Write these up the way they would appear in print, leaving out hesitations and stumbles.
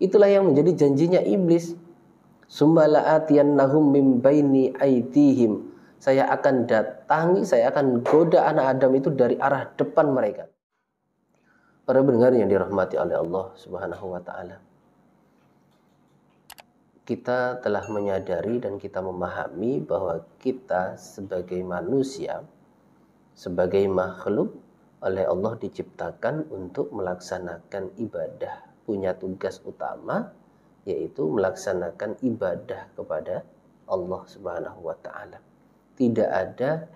Itulah yang menjadi janjinya iblis. Summa la'atiyannahum min baini aydihim. Saya akan datangi, saya akan goda anak Adam itu dari arah depan mereka. Para pendengar yang dirahmati oleh Allah Subhanahu wa taala. Kita telah menyadari dan kita memahami bahwa kita sebagai manusia, sebagai makhluk oleh Allah diciptakan untuk melaksanakan ibadah, punya tugas utama yaitu melaksanakan ibadah kepada Allah Subhanahu wa taala. Tidak ada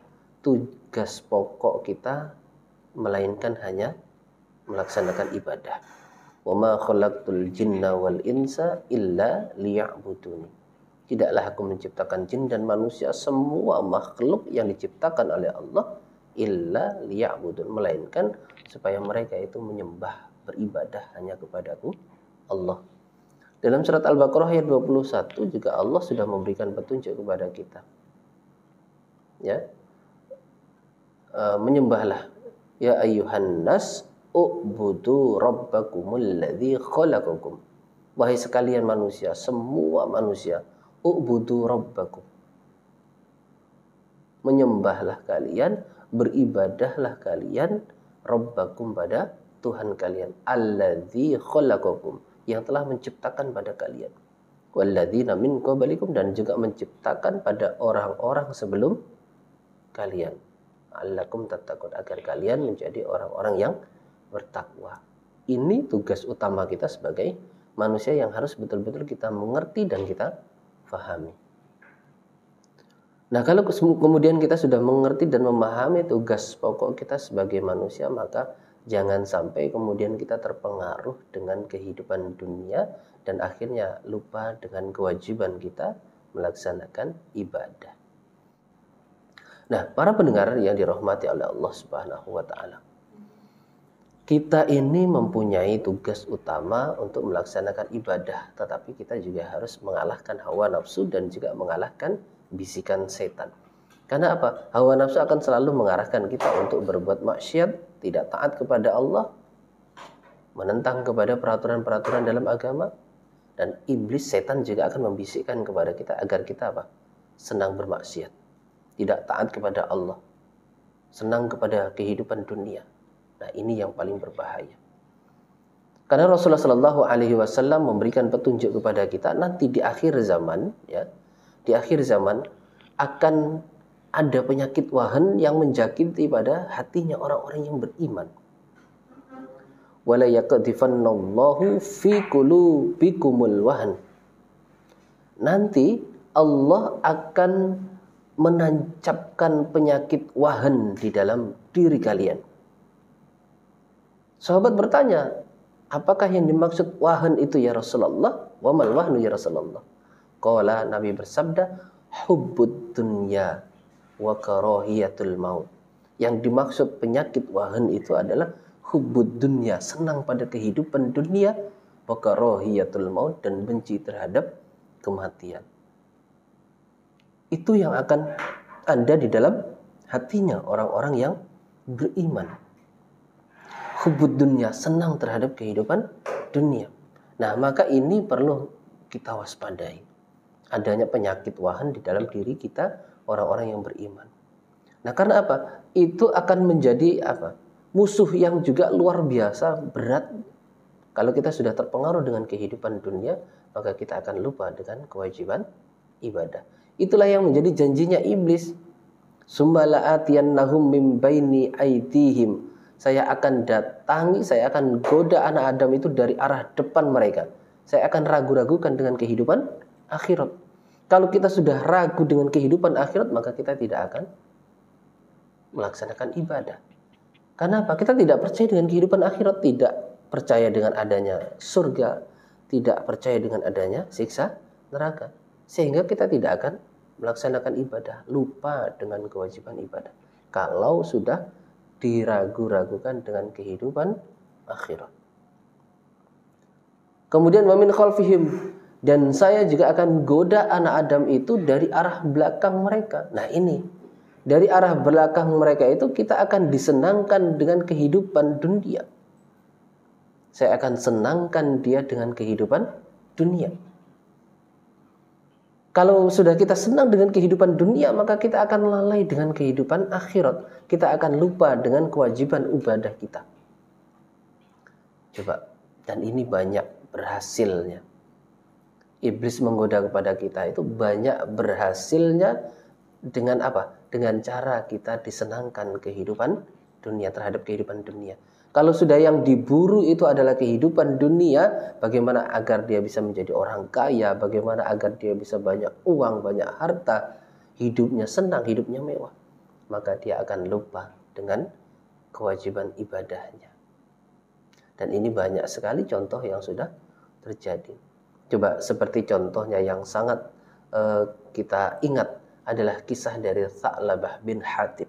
tugas pokok kita melainkan hanya melaksanakan ibadah. Wa ma khalaqtul jinna wal insa illa liya'buduni. Tidaklah aku menciptakan jin dan manusia, semua makhluk yang diciptakan oleh Allah illa liya'budun, melainkan supaya mereka itu menyembah, beribadah hanya kepadaku Allah. Dalam surat Al-Baqarah ayat 21 juga Allah sudah memberikan petunjuk kepada kita. Ya. Menyembahlah ya ayyuhan nas u'budu rabbakumul ladzi khalaqakum. Wahai sekalian manusia, semua manusia, u'budu rabbakum. Menyembahlah kalian, beribadahlah kalian rabbakum pada Tuhan kalian, alladzi khalaqakum, yang telah menciptakan pada kalian. Walladzina min qablikum, dan juga menciptakan pada orang-orang sebelum kalian. Allakum tattaqun, agar kalian menjadi orang-orang yang bertakwa. Ini tugas utama kita sebagai manusia yang harus betul-betul kita mengerti dan kita fahami. Nah, kalau kemudian kita sudah mengerti dan memahami tugas pokok kita sebagai manusia, maka jangan sampai kemudian kita terpengaruh dengan kehidupan dunia dan akhirnya lupa dengan kewajiban kita melaksanakan ibadah. Nah, para pendengar yang dirahmati oleh Allah Subhanahu wa taala. Kita ini mempunyai tugas utama untuk melaksanakan ibadah, tetapi kita juga harus mengalahkan hawa nafsu dan juga mengalahkan bisikan setan. Karena apa? Hawa nafsu akan selalu mengarahkan kita untuk berbuat maksiat, tidak taat kepada Allah, menentang kepada peraturan-peraturan dalam agama, dan iblis setan juga akan membisikkan kepada kita agar kita apa? Senang bermaksiat, tidak taat kepada Allah, senang kepada kehidupan dunia. Nah, ini yang paling berbahaya. Karena Rasulullah Shallallahu Alaihi Wasallam memberikan petunjuk kepada kita, nanti di akhir zaman, ya, di akhir zaman akan ada penyakit wahan yang menjakiti pada hatinya orang-orang yang beriman. Wala yaqdifannallahu fi qulubikumul wahan. Nanti Allah akan menancapkan penyakit wahan di dalam diri kalian. Sahabat bertanya, apakah yang dimaksud wahan itu ya Rasulullah? Wa mal wahnu ya Rasulullah? Qala, Nabi bersabda, hubbud dunya wa karahiyatul maut. Yang dimaksud penyakit wahan itu adalah hubbud dunya, senang pada kehidupan dunia, wa karahiyatul maut, dan benci terhadap kematian. Itu yang akan ada di dalam hatinya orang-orang yang beriman. Hubbud dunya, senang terhadap kehidupan dunia. Nah, maka ini perlu kita waspadai. Adanya penyakit wahan di dalam diri kita, orang-orang yang beriman. Nah, karena apa? Itu akan menjadi apa? Musuh yang juga luar biasa berat. Kalau kita sudah terpengaruh dengan kehidupan dunia, maka kita akan lupa dengan kewajiban ibadah. Itulah yang menjadi janjinya iblis. Summa la'atiyannahum min baini aydihim. Saya akan datangi, saya akan goda anak Adam itu dari arah depan mereka. Saya akan ragu-ragukan dengan kehidupan akhirat. Kalau kita sudah ragu dengan kehidupan akhirat, maka kita tidak akan melaksanakan ibadah. Karena apa? Kita tidak percaya dengan kehidupan akhirat, tidak percaya dengan adanya surga, tidak percaya dengan adanya siksa neraka. Sehingga kita tidak akan melaksanakan ibadah, lupa dengan kewajiban ibadah. Kalau sudah diragu-ragukan dengan kehidupan akhirat. Kemudian wamin khalfihim, dan saya juga akan goda anak Adam itu dari arah belakang mereka. Nah, ini dari arah belakang mereka itu kita akan disenangkan dengan kehidupan dunia. Saya akan senangkan dia dengan kehidupan dunia. Kalau sudah kita senang dengan kehidupan dunia, maka kita akan lalai dengan kehidupan akhirat. Kita akan lupa dengan kewajiban ibadah kita. Coba, dan ini banyak berhasilnya. Iblis menggoda kepada kita itu banyak berhasilnya dengan apa? Dengan cara kita disenangkan kehidupan dunia, terhadap kehidupan dunia. Kalau sudah yang diburu itu adalah kehidupan dunia, bagaimana agar dia bisa menjadi orang kaya, bagaimana agar dia bisa banyak uang, banyak harta, hidupnya senang, hidupnya mewah, maka dia akan lupa dengan kewajiban ibadahnya. Dan ini banyak sekali contoh yang sudah terjadi. Coba seperti contohnya yang sangat kita ingat adalah kisah dari Tha'labah bin Hatib.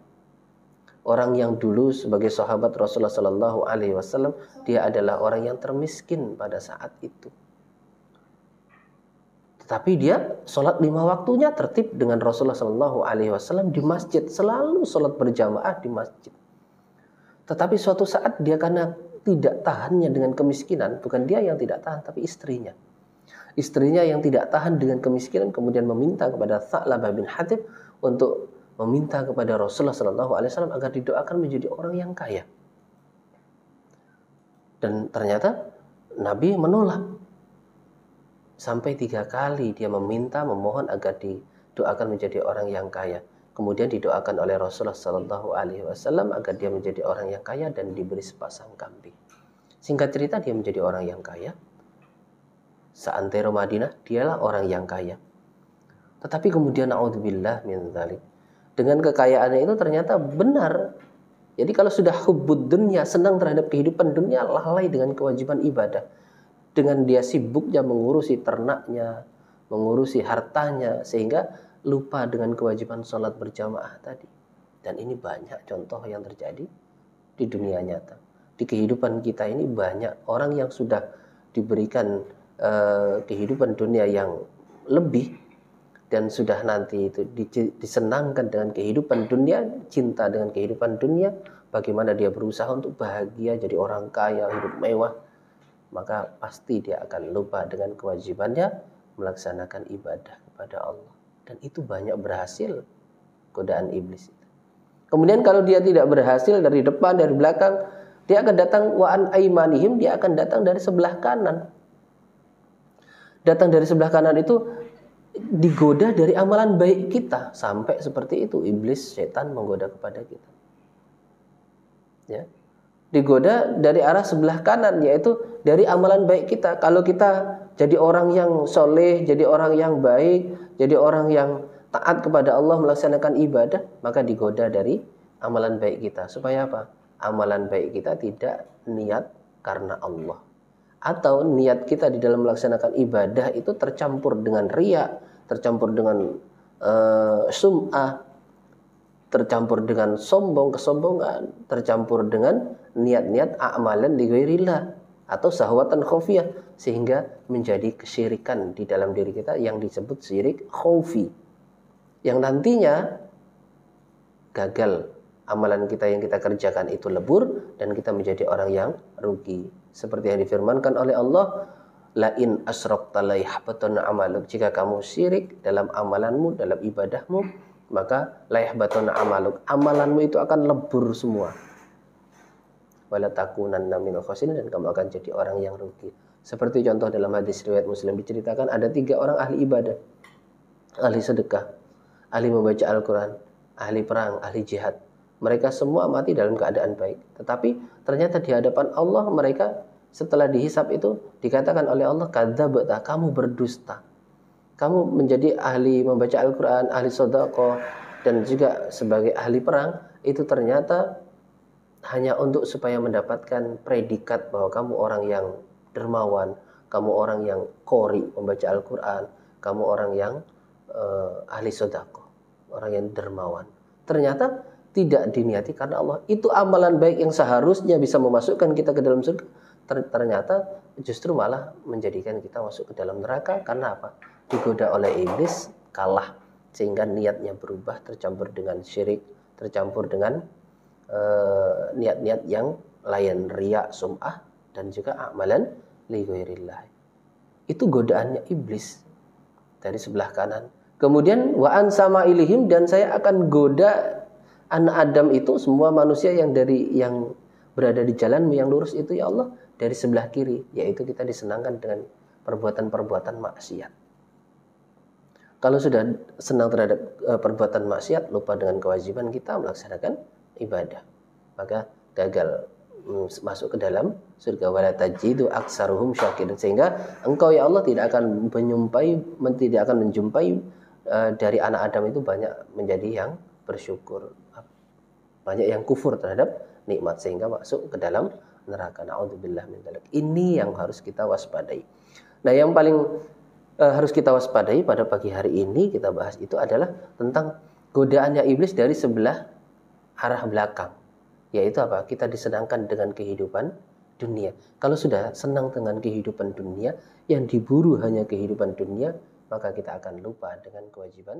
Orang yang dulu sebagai sahabat Rasulullah Sallallahu Alaihi Wasallam, dia adalah orang yang termiskin pada saat itu. Tetapi dia sholat 5 waktunya tertib dengan Rasulullah Sallallahu Alaihi Wasallam di masjid, selalu sholat berjamaah di masjid. Tetapi suatu saat dia karena tidak tahannya dengan kemiskinan, bukan dia yang tidak tahan, tapi istrinya. Istrinya yang tidak tahan dengan kemiskinan kemudian meminta kepada Tha'labah bin Hatib untuk meminta kepada Rasulullah SAW agar didoakan menjadi orang yang kaya. Dan ternyata Nabi menolak. Sampai 3 kali dia memohon agar didoakan menjadi orang yang kaya. Kemudian didoakan oleh Rasulullah SAW agar dia menjadi orang yang kaya dan diberi sepasang kambing. Singkat cerita dia menjadi orang yang kaya. Seantero Madinah dialah orang yang kaya. Tetapi kemudian naudzubillah min dzalik, dengan kekayaannya itu ternyata benar. Jadi kalau sudah hubbud dunya, senang terhadap kehidupan dunia, lalai dengan kewajiban ibadah. Dengan dia sibuknya mengurusi ternaknya, mengurusi hartanya, sehingga lupa dengan kewajiban sholat berjamaah tadi. Dan ini banyak contoh yang terjadi di dunia nyata. Di kehidupan kita ini banyak orang yang sudah diberikan kehidupan dunia yang lebih, dan sudah nanti itu disenangkan dengan kehidupan dunia, cinta dengan kehidupan dunia, bagaimana dia berusaha untuk bahagia, jadi orang kaya, hidup mewah, maka pasti dia akan lupa dengan kewajibannya melaksanakan ibadah kepada Allah. Dan itu banyak berhasil godaan iblis itu. Kemudian kalau dia tidak berhasil dari depan, dari belakang, dia akan datang wa'an aimanihim, dia akan datang dari sebelah kanan. Datang dari sebelah kanan itu digoda dari amalan baik kita. Sampai seperti itu iblis, setan menggoda kepada kita, ya. Digoda dari arah sebelah kanan, yaitu dari amalan baik kita. Kalau kita jadi orang yang soleh, jadi orang yang baik, jadi orang yang taat kepada Allah, melaksanakan ibadah, maka digoda dari amalan baik kita. Supaya apa? Amalan baik kita tidak niat karena Allah, atau niat kita di dalam melaksanakan ibadah itu tercampur dengan riya, tercampur dengan sum'ah, tercampur dengan sombong, kesombongan, tercampur dengan niat-niat a'malan li ghairillah atau syahwatan khafiyah, sehingga menjadi kesyirikan di dalam diri kita yang disebut syirik khafi, yang nantinya gagal amalan kita yang kita kerjakan itu lebur dan kita menjadi orang yang rugi. Seperti yang difirmankan oleh Allah, la in asyrakta la yahbatanna amaluk, jika kamu syirik dalam amalanmu, dalam ibadahmu, maka la yahbatanna amaluk, amalanmu itu akan lebur semua. Wala takunanna minal khasirin, dan kamu akan jadi orang yang rugi. Seperti contoh dalam hadis riwayat Muslim diceritakan ada 3 orang ahli ibadah, ahli sedekah, ahli membaca Al-Quran, ahli perang, ahli jihad. Mereka semua mati dalam keadaan baik. Tetapi ternyata di hadapan Allah mereka setelah dihisab itu dikatakan oleh Allah, kadzabta, kamu berdusta. Kamu menjadi ahli membaca Al-Quran, ahli sedekah, dan juga sebagai ahli perang, itu ternyata hanya untuk supaya mendapatkan predikat bahwa kamu orang yang dermawan, kamu orang yang qori, membaca Al-Quran, kamu orang yang ahli sedekah, orang yang dermawan. Ternyata tidak diniati karena Allah. Itu amalan baik yang seharusnya bisa memasukkan kita ke dalam surga, ternyata justru malah menjadikan kita masuk ke dalam neraka. Karena apa? Digoda oleh iblis, kalah, sehingga niatnya berubah, tercampur dengan syirik, tercampur dengan niat-niat yang lain, riya, sum'ah, dan juga amalan li ghairillah. Itu godaannya iblis dari sebelah kanan. Kemudian wa an sama ilihim, dan saya akan goda anak Adam itu, semua manusia yang berada di jalanmu yang lurus itu ya Allah, dari sebelah kiri, yaitu kita disenangkan dengan perbuatan-perbuatan maksiat. Kalau sudah senang terhadap perbuatan maksiat, lupa dengan kewajiban kita melaksanakan ibadah, maka gagal masuk ke dalam surga. Wala tajidu aksaruhum syakirin, sehingga engkau ya Allah tidak akan menjumpai dari anak Adam itu banyak menjadi yang bersyukur, banyak yang kufur terhadap nikmat sehingga masuk ke dalam neraka. Na'udzubillah min dzalik. Ini yang harus kita waspadai. Nah, yang paling harus kita waspadai pada pagi hari ini kita bahas itu adalah tentang godaannya iblis dari sebelah arah belakang. Yaitu apa? Kita disenangkan dengan kehidupan dunia. Kalau sudah senang dengan kehidupan dunia, yang diburu hanya kehidupan dunia, maka kita akan lupa dengan kewajiban